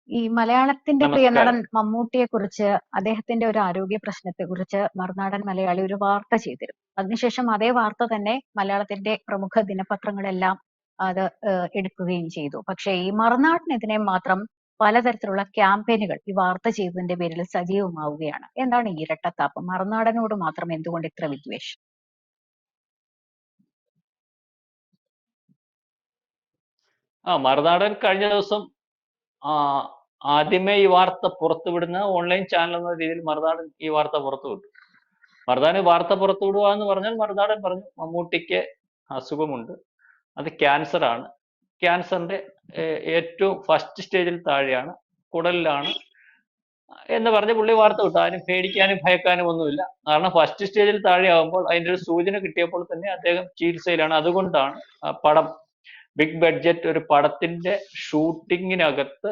ഈ മലയാളത്തിന്റെ പ്രിയനടൻ നമസ്കാരം. മമ്മൂട്ടിയെക്കുറിച്ച് അദ്ദേഹത്തിന്റെ ഒരു ആരോഗ്യ പ്രശ്നത്തെക്കുറിച്ച് മറുനാടൻ മലയാളി ഒരു വാർത്ത ചെയ്തിരുന്നു. അതിനുശേഷം അതേ വാർത്ത തന്നെ മലയാളത്തിന്റെ പ്രമുഖ ദിനപത്രങ്ങളെല്ലാം അത് എടുക്കുകയും ചെയ്തു. പക്ഷേ ഈ മറുനാടനെതിരെ മാത്രം പലതരത്തിലുള്ള ക്യാമ്പയിനുകൾ ഈ വാർത്ത ചെയ്തതിന്റെ പേരിൽ സജീവമാവുകയാണ്. എന്താണ് ഈ ഇരട്ടത്താപ്പ്? മറുനാടനോട് മാത്രം എന്തുകൊണ്ട് ഇത്ര വിദ്വേഷം? മറുനാടൻ കഴിഞ്ഞ ദിവസം ആ, ആദ്യമേ ഈ വാർത്ത പുറത്തുവിടുന്ന ഓൺലൈൻ ചാനൽ എന്ന രീതിയിൽ മറുനാടൻ ഈ വാർത്ത പുറത്തുവിട്ടു. മറുനാടൻ വാർത്ത പുറത്തുവിടുക എന്ന് പറഞ്ഞാൽ മറുനാടൻ പറഞ്ഞു മമ്മൂട്ടിക്ക് അസുഖമുണ്ട്, അത് ക്യാൻസർ ആണ്. ക്യാൻസറിന്റെ ഏറ്റവും ഫസ്റ്റ് സ്റ്റേജിൽ താഴെയാണ്, കുടലിലാണ് എന്ന് പറഞ്ഞ് പുള്ളി വാർത്ത വിട്ടു. ആരും പേടിക്കാനും ഭയക്കാനും ഒന്നുമില്ല. കാരണം ഫസ്റ്റ് സ്റ്റേജിൽ താഴെയാകുമ്പോൾ അതിന്റെ ഒരു സൂചന കിട്ടിയപ്പോൾ തന്നെ അദ്ദേഹം ചികിത്സയിലാണ്. അതുകൊണ്ടാണ് പടം, ബിഗ് ബഡ്ജറ്റ് ഒരു പടത്തിന്റെ ഷൂട്ടിങ്ങിനകത്ത്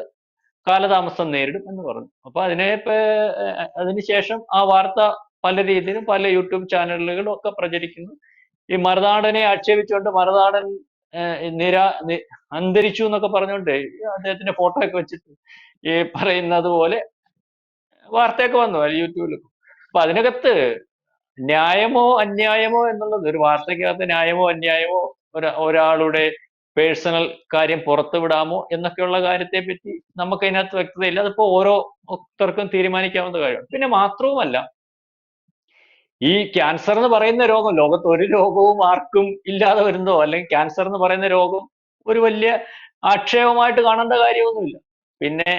കാലതാമസം നേരിടും എന്ന് പറഞ്ഞു. അപ്പൊ അതിനുശേഷം ആ വാർത്ത പല രീതിയിലും പല യൂട്യൂബ് ചാനലുകളും ഒക്കെ പ്രചരിക്കുന്നു. ഈ മറുനാടനെ ആക്ഷേപിച്ചുകൊണ്ട് മറുനാടൻ അന്തരിച്ചു എന്നൊക്കെ പറഞ്ഞുകൊണ്ട് അദ്ദേഹത്തിന്റെ ഫോട്ടോ ഒക്കെ വെച്ചിട്ട് ഈ പറയുന്നത് പോലെ വാർത്തയൊക്കെ വന്നു യൂട്യൂബിൽ. അപ്പൊ അതിനകത്ത് ന്യായമോ അന്യായമോ എന്നുള്ളത്, ഒരു വാർത്തയ്ക്കകത്ത് ന്യായമോ അന്യായമോ ഒരാളുടെ പേഴ്സണൽ കാര്യം പുറത്തുവിടാമോ എന്നൊക്കെയുള്ള കാര്യത്തെ പറ്റി നമുക്ക് അതിനകത്ത് വ്യക്തതയില്ല. അതിപ്പോ ഓരോരുത്തർക്കും തീരുമാനിക്കാവുന്ന കാര്യമാണ്. പിന്നെ മാത്രവുമല്ല, ഈ ക്യാൻസർ എന്ന് പറയുന്ന രോഗം ലോകത്ത് ഒരു രോഗവും ആർക്കും ഇല്ലാതെ വരുന്നതോ അല്ലെങ്കിൽ ക്യാൻസർ എന്ന് പറയുന്ന രോഗം ഒരു വലിയ ആക്ഷേപമായിട്ട് കാണേണ്ട കാര്യമൊന്നുമില്ല. പിന്നെ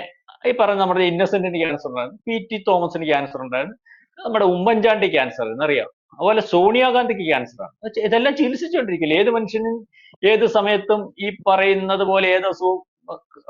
ഈ പറഞ്ഞ നമ്മുടെ ഇന്നസെന്റിന് ക്യാൻസർ ഉണ്ടായിരുന്നു, PT തോമസിന് ക്യാൻസർ ഉണ്ടായിരുന്നു, നമ്മുടെ ഉമ്മൻചാണ്ടി ക്യാൻസർ എന്നറിയാം, അതുപോലെ സോണിയാഗാന്ധിക്ക് ക്യാൻസറാണ്. ഇതെല്ലാം ചികിത്സിച്ചുകൊണ്ടിരിക്കില്ല. ഏത് മനുഷ്യനും ഏത് സമയത്തും ഈ പറയുന്നത് പോലെ ഏത് അസുഖവും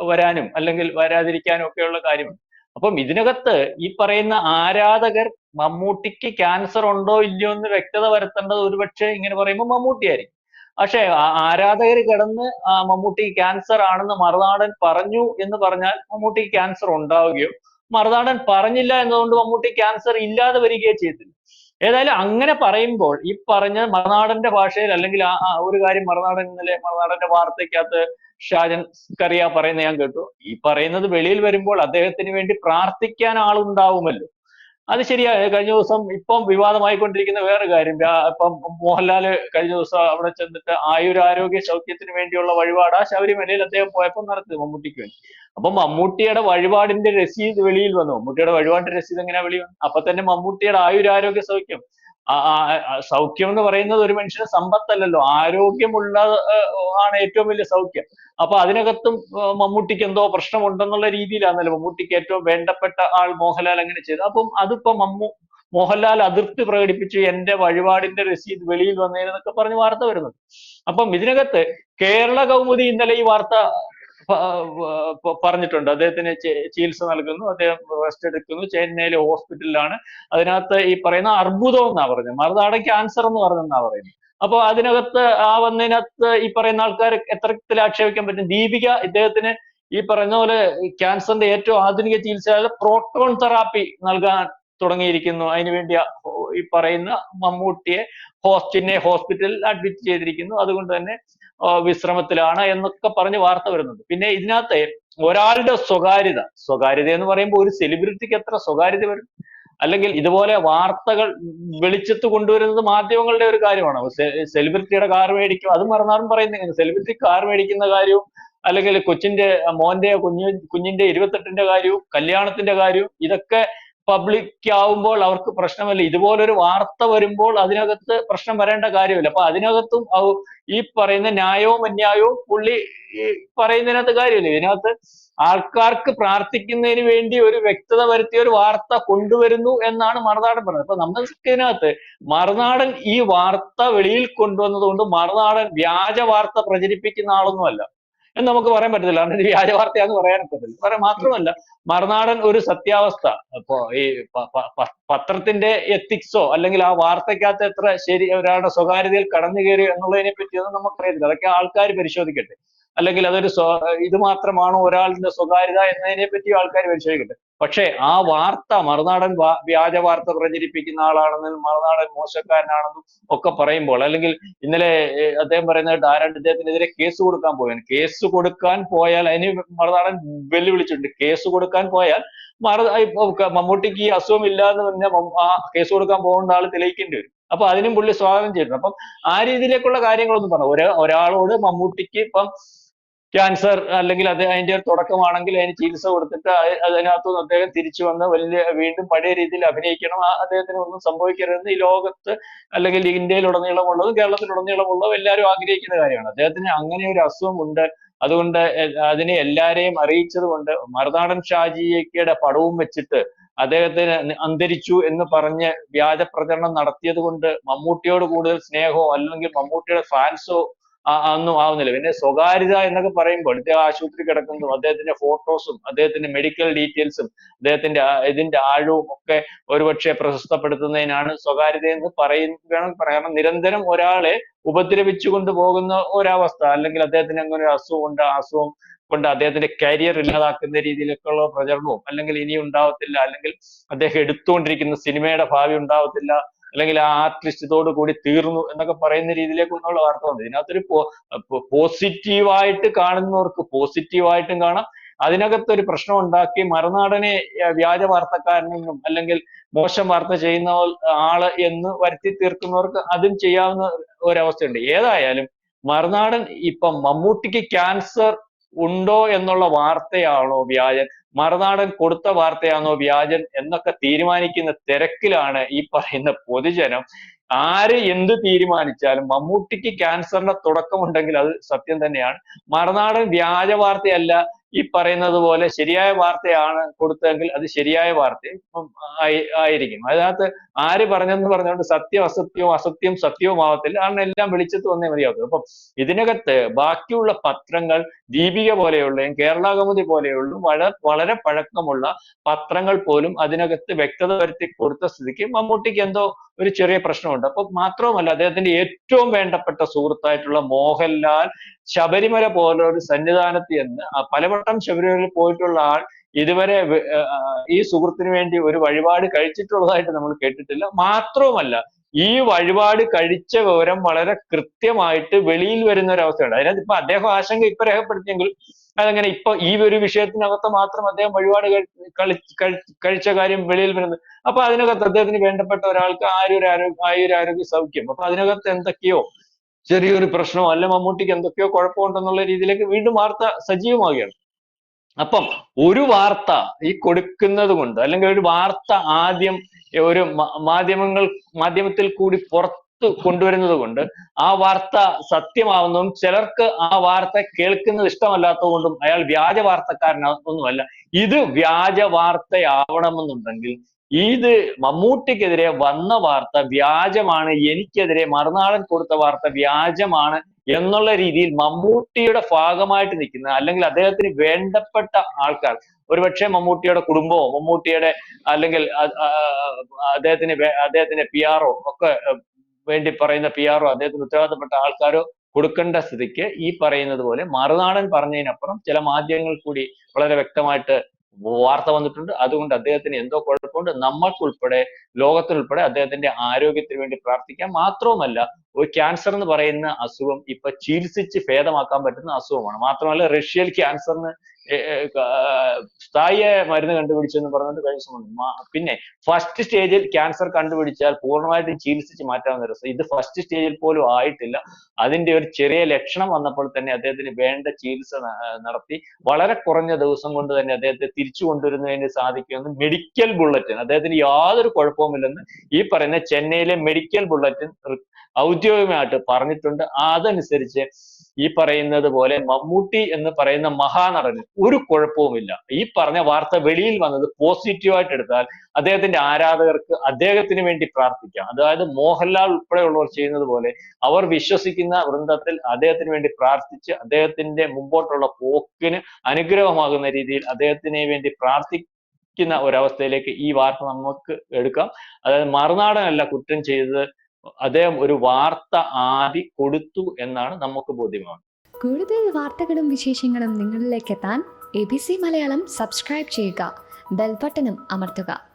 വരാനും അല്ലെങ്കിൽ വരാതിരിക്കാനും ഒക്കെയുള്ള കാര്യമാണ്. അപ്പം ഇതിനകത്ത് ഈ പറയുന്ന ആരാധകർ മമ്മൂട്ടിക്ക് ക്യാൻസർ ഉണ്ടോ ഇല്ലയോ എന്ന് വ്യക്തത വരുത്തേണ്ടത് ഒരുപക്ഷെ ഇങ്ങനെ പറയുമ്പോൾ മമ്മൂട്ടിയായിരിക്കും. പക്ഷെ ആരാധകർ കിടന്ന് മമ്മൂട്ടിക്ക് ക്യാൻസർ ആണെന്ന് മറുനാടൻ പറഞ്ഞു എന്ന് പറഞ്ഞാൽ മമ്മൂട്ടിക്ക് ക്യാൻസർ ഉണ്ടാവുകയോ, മറുനാടൻ പറഞ്ഞില്ല എന്നതുകൊണ്ട് മമ്മൂട്ടി ക്യാൻസർ ഇല്ലാതെ വരികയോ ചെയ്തില്ല. ഏതായാലും അങ്ങനെ പറയുമ്പോൾ ഈ പറഞ്ഞ മറുനാടന്റെ ഭാഷയിൽ, അല്ലെങ്കിൽ ഒരു കാര്യം മറുനാടന്റെ വാർത്തയ്ക്കകത്ത് ഷാജൻ കറിയ പറയുന്നത് ഞാൻ കേട്ടു. ഈ പറയുന്നത് വെളിയിൽ വരുമ്പോൾ അദ്ദേഹത്തിന് വേണ്ടി പ്രാർത്ഥിക്കാൻ ആളുണ്ടാവുമല്ലോ. അത് ശരിയാ. കഴിഞ്ഞ ദിവസം ഇപ്പം വിവാദമായിക്കൊണ്ടിരിക്കുന്ന വേറെ കാര്യം, ഇപ്പം മോഹൻലാല് കഴിഞ്ഞ ദിവസം അവിടെ ചെന്നിട്ട് ആയുരാരോഗ്യ സൗഖ്യത്തിന് വേണ്ടിയുള്ള വഴിപാട് ശബരിമലയിൽ അദ്ദേഹം പോയപ്പോൾ നടത്തി മമ്മൂട്ടിക്ക് വേണ്ടി. അപ്പൊ മമ്മൂട്ടിയുടെ വഴിപാടിന്റെ രസീത് വെളിയിൽ വന്നു. മമ്മൂട്ടിയുടെ വഴിപാടിന്റെ രസീത് എങ്ങനെയാ വെളിയിൽ വന്നു? അപ്പൊ തന്നെ മമ്മൂട്ടിയുടെ ആയുരാരോഗ്യ സൗഖ്യം, സൗഖ്യം എന്ന് പറയുന്നത് ഒരു മനുഷ്യന് സമ്പത്തല്ലല്ലോ, ആരോഗ്യമുള്ള ആണ് ഏറ്റവും വലിയ സൗഖ്യം. അപ്പൊ അതിനകത്തും മമ്മൂട്ടിക്ക് എന്തോ പ്രശ്നമുണ്ടെന്നുള്ള രീതിയിലാണല്ലോ മമ്മൂട്ടിക്ക് ഏറ്റവും വേണ്ടപ്പെട്ട ആൾ മോഹൻലാൽ അങ്ങനെ ചെയ്തു. അപ്പം അതിപ്പോ മോഹൻലാൽ അതൃപ്തി പ്രകടിപ്പിച്ച് എന്റെ വഴിപാടിന്റെ രസീത് വെളിയിൽ വന്നേന്നൊക്കെ പറഞ്ഞ് വാർത്ത വരുന്നത്. അപ്പം ഇതിനകത്ത് കേരള കൗമുദി ഇന്നലെ ഈ വാർത്ത പറഞ്ഞിട്ടുണ്ട്. അദ്ദേഹത്തിന് ചികിത്സ നൽകുന്നു, അദ്ദേഹം റെസ്റ്റ് എടുക്കുന്നു, ചെന്നൈയിലെ ഹോസ്പിറ്റലിലാണ്. അതിനകത്ത് ഈ പറയുന്ന അർബുദം എന്നാ പറയുന്നത്, മറുനാടൻ ക്യാൻസർ എന്ന് പറഞ്ഞെന്നാ പറയുന്നത്. അപ്പൊ അതിനകത്ത് വന്നതിനകത്ത് ഈ പറയുന്ന ആൾക്കാർ എത്രത്തിൽ ആക്ഷേപിക്കാൻ പറ്റും? ദീപിക ഇദ്ദേഹത്തിന് ഈ പറയുന്ന പോലെ ക്യാൻസറിന്റെ ഏറ്റവും ആധുനിക ചികിത്സ പ്രോട്ടോൺ തെറാപ്പി നൽകാൻ തുടങ്ങിയിരിക്കുന്നു. അതിനുവേണ്ടി ഈ പറയുന്ന മമ്മൂട്ടിയെ ഹോസ്പിറ്റലിൽ അഡ്മിറ്റ് ചെയ്തിരിക്കുന്നു, അതുകൊണ്ട് തന്നെ വിശ്രമത്തിലാണ് എന്നൊക്കെ പറഞ്ഞ് വാർത്ത വരുന്നുണ്ട്. പിന്നെ ഇതിനകത്ത് ഒരാളുടെ സ്വകാര്യത എന്ന് പറയുമ്പോൾ ഒരു സെലിബ്രിറ്റിക്ക് എത്ര സ്വകാര്യത വരും? അല്ലെങ്കിൽ ഇതുപോലെ വാർത്തകൾ വെളിച്ചത്ത് കൊണ്ടുവരുന്നത് മാധ്യമങ്ങളുടെ ഒരു കാര്യമാണ്. സെലിബ്രിറ്റിയുടെ കാർ മേടിക്കും, അത് മറുനാടൻ പറയുന്നത് സെലിബ്രിറ്റി കാർ മേടിക്കുന്ന കാര്യവും, അല്ലെങ്കിൽ മോന്റെ കുഞ്ഞിന്റെ 28ന്റെ കാര്യവും കല്യാണത്തിന്റെ കാര്യവും ഇതൊക്കെ പബ്ലിക് ആവുമ്പോൾ അവർക്ക് പ്രശ്നമല്ല. ഇതുപോലൊരു വാർത്ത വരുമ്പോൾ അതിനകത്ത് പ്രശ്നം വരേണ്ട കാര്യമില്ല. അപ്പൊ അതിനകത്തും ഈ പറയുന്ന ന്യായവും അന്യായവും പുള്ളി ഈ പറയുന്നതിനകത്ത് കാര്യമില്ല. ഇതിനകത്ത് ആൾക്കാർക്ക് പ്രാർത്ഥിക്കുന്നതിന് വേണ്ടി ഒരു വ്യക്തത വരുത്തിയ ഒരു വാർത്ത കൊണ്ടുവരുന്നു എന്നാണ് മറുനാടൻ പറഞ്ഞത്. അപ്പൊ നമ്മൾക്കിതിനകത്ത് മറുനാടൻ ഈ വാർത്ത വെളിയിൽ കൊണ്ടുവന്നത് കൊണ്ട് മറുനാടൻ വ്യാജ വാർത്ത പ്രചരിപ്പിക്കുന്ന ആളൊന്നുമല്ല എന്ന് നമുക്ക് പറയാൻ പറ്റത്തില്ല. കാരണം ഇത് വ്യാജ വാർത്തയാന്ന് പറയാൻ പറ്റത്തില്ല. മാത്രമല്ല, മറുനാടൻ ഒരു സത്യാവസ്ഥ, ഇപ്പോ ഈ പത്രത്തിന്റെ എത്തിക്സോ അല്ലെങ്കിൽ ആ വാർത്തക്കകത്ത് എത്ര ശരി ഒരാളുടെ സ്വകാര്യതയിൽ കടന്നു കയറി എന്നുള്ളതിനെ പറ്റിയൊന്നും നമുക്കറിയത്തില്ല. അതൊക്കെ ആൾക്കാർ പരിശോധിക്കട്ടെ. അല്ലെങ്കിൽ അതൊരു ഇത് മാത്രമാണോ ഒരാളുടെ സ്വകാര്യത എന്നതിനെ പറ്റി ആൾക്കാർ പരിശോധിക്കട്ടെ. പക്ഷേ ആ വാർത്ത മറുനാടൻ വ്യാജ വാർത്ത പ്രചരിപ്പിക്കുന്ന ആളാണെന്നും മറുനാടൻ മോശക്കാരനാണെന്നും ഒക്കെ പറയുമ്പോൾ, അല്ലെങ്കിൽ ഇന്നലെ അദ്ദേഹം പറയുന്നത് ആരാണ്ട് ഇദ്ദേഹത്തിനെതിരെ കേസ് കൊടുക്കാൻ പോയാണ്. കേസ് കൊടുക്കാൻ പോയാൽ അതിന് മറുനാടൻ വെല്ലുവിളിച്ചിട്ടുണ്ട്. കേസ് കൊടുക്കാൻ പോയാൽ മമ്മൂട്ടിക്ക് ഈ അസുഖം ഇല്ല എന്ന് പറഞ്ഞാൽ ആ കേസ് കൊടുക്കാൻ പോകുന്ന ആൾ തെളിയിക്കേണ്ടി വരും. അപ്പൊ അതിനും പുള്ളി സ്വാഗതം ചെയ്തു. അപ്പം ആ രീതിയിലേക്കുള്ള കാര്യങ്ങളൊന്നും പറഞ്ഞു. ഒരാളോട് മമ്മൂട്ടിക്ക് ഇപ്പം ക്യാൻസർ അല്ലെങ്കിൽ അത് അതിന്റെ തുടക്കമാണെങ്കിൽ അതിന് ചികിത്സ കൊടുത്തിട്ട് അതിനകത്തുനിന്ന് അദ്ദേഹം തിരിച്ചു വന്ന് വീണ്ടും പഴയ രീതിയിൽ അഭിനയിക്കണം, അദ്ദേഹത്തിന് ഒന്നും സംഭവിക്കരുതെന്ന് ഈ ലോകത്ത് അല്ലെങ്കിൽ ഇന്ത്യയിലുടനീളമുള്ളതും കേരളത്തിലുടനീളമുള്ളതും എല്ലാവരും ആഗ്രഹിക്കുന്ന കാര്യമാണ്. അദ്ദേഹത്തിന് അങ്ങനെ ഒരു അസുഖം ഉണ്ട്. അതുകൊണ്ട് അതിനെ എല്ലാരെയും അറിയിച്ചത് കൊണ്ട് മറുനാടൻ ഷാജിയുടെ പടവും വെച്ചിട്ട് അദ്ദേഹത്തിന് അന്തരിച്ചു എന്ന് പറഞ്ഞ് വ്യാജ പ്രചരണം നടത്തിയത് കൊണ്ട് മമ്മൂട്ടിയോട് കൂടുതൽ സ്നേഹമോ അല്ലെങ്കിൽ മമ്മൂട്ടിയുടെ ഫാൻസോ ഒന്നും ആവുന്നില്ല. പിന്നെ സ്വകാര്യത എന്നൊക്കെ പറയുമ്പോൾ ഇദ്ദേഹം ആശുപത്രി കിടക്കുന്നതും അദ്ദേഹത്തിന്റെ ഫോട്ടോസും അദ്ദേഹത്തിന്റെ മെഡിക്കൽ ഡീറ്റെയിൽസും അദ്ദേഹത്തിന്റെ ഇതിന്റെ ആഴവും ഒക്കെ ഒരുപക്ഷെ പ്രശസ്തപ്പെടുത്തുന്നതിനാണ് സ്വകാര്യത എന്ന് വേണം പറയാം. നിരന്തരം ഒരാളെ ഉപദ്രവിച്ചുകൊണ്ട് പോകുന്ന ഒരവസ്ഥ, അല്ലെങ്കിൽ അദ്ദേഹത്തിന് അങ്ങനെ ഒരു അസുഖം ഉണ്ട്, ആ അസുഖം കൊണ്ട് അദ്ദേഹത്തിന്റെ കരിയർ ഇല്ലാതാക്കുന്ന രീതിയിലൊക്കെയുള്ള പ്രചരണവും, അല്ലെങ്കിൽ ഇനി ഉണ്ടാവത്തില്ല, അല്ലെങ്കിൽ അദ്ദേഹം എടുത്തുകൊണ്ടിരിക്കുന്ന സിനിമയുടെ ഭാവി ഉണ്ടാവത്തില്ല, അല്ലെങ്കിൽ ആ ആർട്ടിസ്റ്റ് ഇതോട് കൂടി തീർന്നു എന്നൊക്കെ പറയുന്ന രീതിയിലേക്കൊന്നുള്ള വാർത്ത വന്നു. ഇതിനകത്തൊരു പോസിറ്റീവായിട്ട് കാണുന്നവർക്ക് പോസിറ്റീവായിട്ടും കാണാം. അതിനകത്തൊരു പ്രശ്നം ഉണ്ടാക്കി മറുനാടനെ വ്യാജ വാർത്തക്കാരനെന്നും അല്ലെങ്കിൽ മോശം വാർത്ത ചെയ്യുന്ന ആള് എന്ന് വരുത്തി തീർക്കുന്നവർക്ക് അതും ചെയ്യാവുന്ന ഒരവസ്ഥയുണ്ട്. ഏതായാലും മറുനാടൻ ഇപ്പം മമ്മൂട്ടിക്ക് ക്യാൻസർ ഉണ്ടോ എന്നുള്ള വാർത്തയാണോ വ്യാജൻ, മറുനാടൻ കൊടുത്ത വാർത്തയാണോ വ്യാജൻ എന്നൊക്കെ തീരുമാനിക്കുന്ന തിരക്കിലാണ് ഈ പറയുന്ന പൊതുജനം. ആര് എന്ത് തീരുമാനിച്ചാലും മമ്മൂട്ടിക്ക് ക്യാൻസറിന്റെ തുടക്കമുണ്ടെങ്കിൽ അത് സത്യം തന്നെയാണ്. മറുനാടൻ വ്യാജ വാർത്തയല്ല, ഈ പറയുന്നത് പോലെ ശരിയായ വാർത്തയാണ് കൊടുത്തതെങ്കിൽ അത് ശരിയായ വാർത്ത ആയിരിക്കും. അതിനകത്ത് ആര് പറഞ്ഞെന്ന് പറഞ്ഞുകൊണ്ട് സത്യം അസത്യവും അസത്യം സത്യവും ആവത്തില്ല. കാരണം എല്ലാം വെളിച്ചത്ത് വന്നേ മതിയാവത്തുള്ളൂ. അപ്പം ഇതിനകത്ത് ബാക്കിയുള്ള പത്രങ്ങൾ ദീപിക പോലെയുള്ളതും കേരള കൗമുദി പോലെയുള്ള വളരെ പഴക്കമുള്ള പത്രങ്ങൾ പോലും അതിനകത്ത് വ്യക്തത വരുത്തി കൊടുത്ത സ്ഥിതിക്ക് മമ്മൂട്ടിക്ക് എന്തോ ഒരു ചെറിയ പ്രശ്നമുണ്ട്. അപ്പൊ മാത്രവുമല്ല, അദ്ദേഹത്തിന്റെ ഏറ്റവും വേണ്ടപ്പെട്ട സുഹൃത്തായിട്ടുള്ള മോഹൻലാൽ ശബരിമല പോലൊരു സന്നിധാനത്ത് എന്ന് പലവട്ടം ശബരിമലയിൽ പോയിട്ടുള്ള ആൾ ഇതുവരെ ഈ സുഹൃത്തിന് വേണ്ടി ഒരു വഴിപാട് കഴിച്ചിട്ടുള്ളതായിട്ട് നമ്മൾ കേട്ടിട്ടില്ല. മാത്രവുമല്ല, ഈ വഴിപാട് കഴിച്ച വിവരം വളരെ കൃത്യമായിട്ട് വെളിയിൽ വരുന്ന ഒരു അവസ്ഥയുണ്ട്. അതിനകത്ത് ഇപ്പൊ അദ്ദേഹം ആശങ്ക ഇപ്പൊ രേഖപ്പെടുത്തിയെങ്കിൽ അതങ്ങനെ ഇപ്പൊ ഈ ഒരു വിഷയത്തിനകത്ത് മാത്രം അദ്ദേഹം വഴിപാട് കഴിച്ച കാര്യം വെളിയിൽ വരുന്നത്. അപ്പൊ അതിനകത്ത് അദ്ദേഹത്തിന് വേണ്ടപ്പെട്ട ഒരാൾക്ക് ആരോഗ്യ സൗഖ്യം, അപ്പൊ അതിനകത്ത് എന്തൊക്കെയോ ചെറിയൊരു പ്രശ്നമോ അല്ല മമ്മൂട്ടിക്ക് എന്തൊക്കെയോ കുഴപ്പമുണ്ടെന്നുള്ള രീതിയിലേക്ക് വീണ്ടും വാർത്ത സജീവമാവുകയാണ്. അപ്പം ഒരു വാർത്ത ഈ കൊടുക്കുന്നത് കൊണ്ട്, അല്ലെങ്കിൽ ഒരു വാർത്ത ആദ്യം ഒരു മാധ്യമത്തിൽ കൂടി പുറത്ത് കൊണ്ടുവരുന്നത് കൊണ്ട് ആ വാർത്ത സത്യമാവുന്നതും ചിലർക്ക് ആ വാർത്ത കേൾക്കുന്നത് ഇഷ്ടമല്ലാത്തത് കൊണ്ടും അയാൾ വ്യാജ വാർത്തക്കാരനൊന്നുമല്ല. ഇത് വ്യാജ വാർത്തയാവണമെന്നുണ്ടെങ്കിൽ ഇത് മമ്മൂട്ടിക്കെതിരെ വന്ന വാർത്ത വ്യാജമാണ്, എനിക്കെതിരെ മറുനാടൻ കൊടുത്ത വാർത്ത വ്യാജമാണ് എന്നുള്ള രീതിയിൽ മമ്മൂട്ടിയുടെ ഭാഗമായിട്ട് നിൽക്കുന്ന, അല്ലെങ്കിൽ അദ്ദേഹത്തിന് വേണ്ടപ്പെട്ട ആൾക്കാർ, ഒരുപക്ഷെ മമ്മൂട്ടിയുടെ കുടുംബമോ മമ്മൂട്ടിയുടെ അല്ലെങ്കിൽ അദ്ദേഹത്തിന്റെ PR ഒക്കെ വേണ്ടി പറയുന്ന PR അദ്ദേഹത്തിന് ഉത്തരവാദിത്തപ്പെട്ട ആൾക്കാരോ കൊടുക്കേണ്ട സ്ഥിതിക്ക് ഈ പറയുന്നത് പോലെ മറുനാടൻ പറഞ്ഞതിനപ്പുറം ചില മാധ്യമങ്ങൾ കൂടി വളരെ വ്യക്തമായിട്ട് വാർത്ത വന്നിട്ടുണ്ട്. അതുകൊണ്ട് അദ്ദേഹത്തിന് എന്തോ കുഴപ്പമുണ്ട്. നമ്മൾക്കുൾപ്പെടെ ലോകത്തിനുൾപ്പെടെ അദ്ദേഹത്തിന്റെ ആരോഗ്യത്തിന് വേണ്ടി പ്രാർത്ഥിക്കാം. മാത്രവുമല്ല, ഒരു ക്യാൻസർ എന്ന് പറയുന്ന അസുഖം ഇപ്പൊ ചികിത്സിച്ച് ഭേദമാക്കാൻ പറ്റുന്ന അസുഖമാണ്. മാത്രമല്ല, റഷ്യയിൽ ക്യാൻസറിന് സ്ഥായിയായ മരുന്ന് കണ്ടുപിടിച്ചെന്ന് പറഞ്ഞുകൊണ്ട് കഴിഞ്ഞ സമയം. പിന്നെ ഫസ്റ്റ് സ്റ്റേജിൽ ക്യാൻസർ കണ്ടുപിടിച്ചാൽ പൂർണ്ണമായിട്ടും ചികിത്സിച്ച് മാറ്റാവുന്ന രസം. ഇത് ഫസ്റ്റ് സ്റ്റേജിൽ പോലും ആയിട്ടില്ല. അതിന്റെ ഒരു ചെറിയ ലക്ഷണം വന്നപ്പോൾ തന്നെ അദ്ദേഹത്തിന് വേണ്ട ചികിത്സ നടത്തി വളരെ കുറഞ്ഞ ദിവസം കൊണ്ട് തന്നെ അദ്ദേഹത്തെ തിരിച്ചു കൊണ്ടുവരുന്നതിന് സാധിക്കുമെന്ന് മെഡിക്കൽ ബുള്ളറ്റിൻ, അദ്ദേഹത്തിന് യാതൊരു കുഴപ്പവുമില്ലെന്ന് ഈ പറയുന്ന ചെന്നൈയിലെ മെഡിക്കൽ ബുള്ളറ്റിൻ ഔദ്യോഗികമായിട്ട് പറഞ്ഞിട്ടുണ്ട്. അതനുസരിച്ച് ഈ പറയുന്നത് പോലെ മമ്മൂട്ടി എന്ന് പറയുന്ന മഹാനടന് ഒരു കുഴപ്പവുമില്ല. ഈ പറഞ്ഞ വാർത്ത വെളിയിൽ വന്നത് പോസിറ്റീവായിട്ട് എടുത്താൽ അദ്ദേഹത്തിന്റെ ആരാധകർക്ക് അദ്ദേഹത്തിന് വേണ്ടി പ്രാർത്ഥിക്കാം. അതായത് മോഹൻലാൽ ഉൾപ്പെടെയുള്ളവർ ചെയ്യുന്നത് പോലെ അവർ വിശ്വസിക്കുന്ന വൃന്ദത്തിൽ അദ്ദേഹത്തിന് വേണ്ടി പ്രാർത്ഥിച്ച് അദ്ദേഹത്തിന്റെ മുമ്പോട്ടുള്ള പോക്കിന് അനുഗ്രഹമാകുന്ന രീതിയിൽ അദ്ദേഹത്തിന് വേണ്ടി പ്രാർത്ഥിക്കുന്ന ഒരവസ്ഥയിലേക്ക് ഈ വാർത്ത നമുക്ക് എടുക്കാം. അതായത് മറുനാടനല്ല കുറ്റം ചെയ്തത്, അദ്ദേഹം ഒരു വാർത്ത ആദ്യം കൊടുത്തു എന്നാണ് നമുക്ക് ബോധ്യമാകുന്നത്. കൂടുതൽ വാർത്തകളും വിശേഷങ്ങളും നിങ്ങളിലേക്ക് എത്താൻ ABC മലയാളം സബ്സ്ക്രൈബ് ചെയ്യുക. ബെൽബട്ടനും അമർത്തുക.